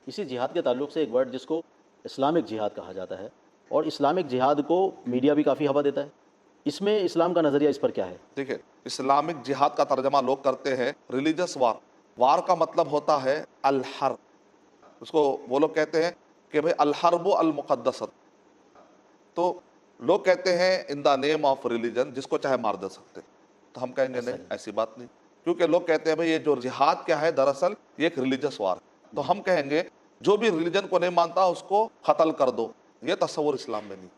اسی جہاد کے تعلق سے ایک ورڈ جس کو اسلامک جہاد کہا جاتا ہے، اور اسلامک جہاد کو میڈیا بھی کافی ہوا دیتا ہے، اس میں اسلام کا نظریہ اس پر کیا ہے؟ دیکھیں، اسلامک جہاد کا ترجمہ لوگ کرتے ہیں ریلیجس وار. وار کا مطلب ہوتا ہے الحرب. اس کو وہ لوگ کہتے ہیں کہ بھئی الحرب المقدست. تو لوگ کہتے ہیں ان دا نیم آف ریلیجن، جس کو چاہے مار دے سکتے. تو ہم کہیں گے ایسا نہیں، ہے؟ ایسی بات نہیں. کیونکہ لوگ کہتے ہیں بھئی یہ جو جہاد کیا ہے، دراصل یہ ایک ریلیجس وار. تو ہم کہیں گے جو بھی ریلیجن کو نہیں مانتا اس کو قتل کر دو. یہ تصور اسلام میں نہیں.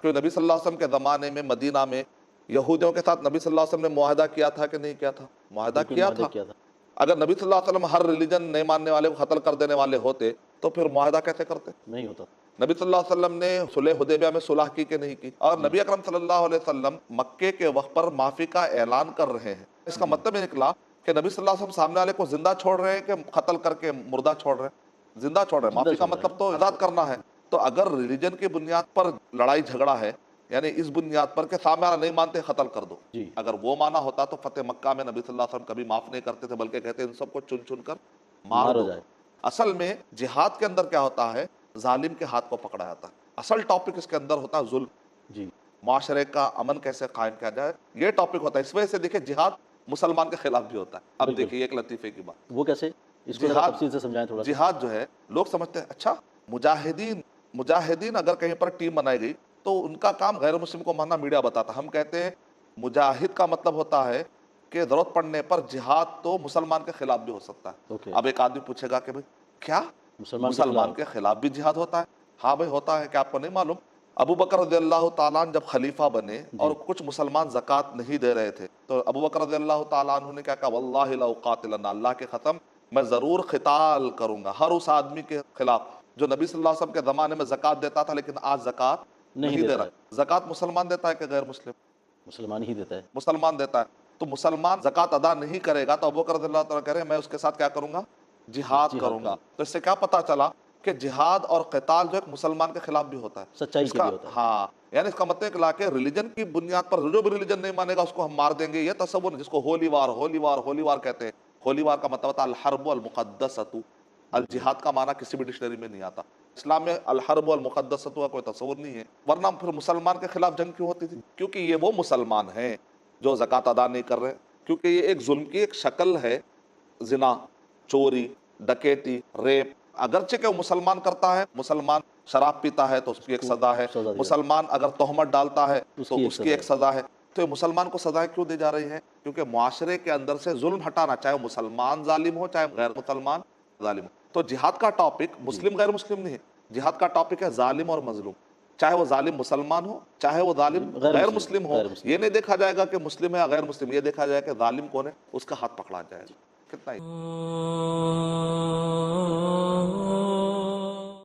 کیونکہ نبی صلی اللہ علیہ وسلم کے زمانے میں مدینہ میں یہودیوں کے ساتھ نبی صلی اللہ علیہ وسلم نے معاہدہ کیا تھا کہ نہیں کیا تھا؟ معاہدہ بالکل کیا معاہدہ تھا. کیا تھا. اگر نبی صلی اللہ علیہ وسلم ہر ریلیجن نہیں ماننے والے کو قتل کر دینے والے ہوتے تو پھر معاہدہ کیسے کرتے؟ نہیں ہوتا. نبی صلی اللہ علیہ وسلم نے صلح حدیبیہ میں صلح کی کہ نہیں کی؟ اور جی. نبی اکرم صلی اللہ علیہ وسلم مکے کے وقت پر معافی کا اعلان کر رہے ہیں. اس کا جی. مطلب یہ نکلا کہ نبی صلی اللہ علیہ وسلم سامنے والے کو زندہ چھوڑ رہے ہیں کہ قتل کر کے مردہ چھوڑ رہے ہیں؟ زندہ چھوڑ رہے ہیں. زندہ معافی کا چھوڑ رہے مطلب ہیں. تو آزاد کرنا ہے. تو اگر ریلیجن کی بنیاد پر لڑائی جھگڑا ہے، یعنی اس بنیاد پر کہ سامنے والا نہیں مانتے قتل کر دو، جی. اگر وہ مانا ہوتا تو فتح مکہ میں نبی صلی اللہ علیہ وسلم کبھی معاف نہیں کرتے تھے، بلکہ کہتے ان سب کو چن چن کر مار مارو دو. جائے. اصل میں جہاد کے اندر کیا ہوتا ہے؟ ظالم کے ہاتھ کو پکڑا جاتا ہے. اصل ٹاپک اس کے اندر ہوتا ہے ظلم. جی. معاشرے کا امن کیسے قائم کیا جائے، یہ ٹاپک ہوتا ہے. اس وجہ سے دیکھیں جہاد مسلمان کے خلاف بھی ہوتا ہے. اب بالکل. دیکھیے ایک لطیفے کی بات. وہ کیسے؟ اس کو ذرا جہاد تفصیل سے سمجھائیں تھوڑا سا. جہاد جو ہے لوگ سمجھتے ہیں اچھا مجاہدین اگر کہیں پر ٹیم بنائی گئی تو ان کا کام غیر مسلم کو مارنا میڈیا بتاتا. ہم کہتے ہیں مجاہد کا مطلب ہوتا ہے کہ ضرورت پڑنے پر جہاد تو مسلمان کے خلاف بھی ہو سکتا ہے. اوکے. اب ایک آدمی پوچھے گا کہ بھئی کیا مسلمان کے خلاف بھی جہاد ہوتا ہے؟ ہاں بھئی ہوتا ہے. کیا آپ کو نہیں معلوم؟ ابو بکر رضی اللہ تعالیٰ عنہ جب خلیفہ بنے اور کچھ مسلمان زکوٰۃ نہیں دے رہے تھے تو ابو بکر رضی اللہ تعالیٰ عنہ نے کیا کہا؟ واللہ لأقاتلن، اللہ کے قسم میں ضرور قتال کروں گا ہر اس آدمی کے خلاف جو نبی صلی اللہ علیہ وسلم کے زمانے میں زکوٰۃ دیتا تھا لیکن آج زکوٰۃ نہیں دے دیتا رہا. ہے. زکوٰۃ مسلمان دیتا ہے کہ غیر مسلم؟ مسلمان ہی دیتا ہے. مسلمان دیتا ہے. تو مسلمان زکوٰۃ ادا نہیں کرے گا تو ابو بکر رضی اللہ تعالیٰ کہہ رہے ہیں میں اس کے ساتھ کیا کروں گا؟ جہاد کروں گا. تو اس سے کیا پتا چلا کہ جہاد اور قتال جو ایک مسلمان کے خلاف بھی ہوتا ہے. سچائی اس کے کا لیے ہوتا ہے. ہاں، یعنی اس کا مطلب کہ کہ ریلیجن کی بنیاد پر جو بھی ریلیجن نہیں مانے گا اس کو ہم مار دیں گے، یہ تصور جس کو ہولی وار کہتے ہیں. ہولی وار کا مطلب ہوتا ہے الحرب المقدست. الجہاد کا معنی کسی بھی ڈکشنری میں نہیں آتا. اسلام میں الحرب المقدست کا کوئی تصور نہیں ہے. ورنہ پھر مسلمان کے خلاف جنگ کیوں ہوتی تھی؟ کیونکہ یہ وہ مسلمان ہیں جو زکوٰۃ ادا نہیں کر رہے. کیونکہ یہ ایک ظلم کی ایک شکل ہے. زنا، چوری، ڈکیتی، ریپ، اگرچہ کہ وہ مسلمان کرتا ہے، مسلمان شراب پیتا ہے تو اس کی ایک سزا ہے، مسلمان اگر تہمت ڈالتا ہے تو اس کی ایک سزا ہے. تو مسلمان کو سزائیں کیوں دی جا رہی ہیں؟ کیونکہ معاشرے کے اندر سے ظلم ہٹانا، چاہے وہ مسلمان ظالم ہو چاہے غیر مسلمان ظالم ہو. تو جہاد کا ٹاپک مسلم غیر مسلم نہیں ہے. جہاد کا ٹاپک ہے ظالم اور مظلوم، چاہے وہ ظالم مسلمان ہو چاہے وہ ظالم غیر مسلم ہو. یہ نہیں دیکھا جائے گا کہ مسلم ہے یا غیر مسلم، یہ دیکھا جائے کہ ظالم کون ہے، اس کا ہاتھ پکڑا جائے. کتنا ہی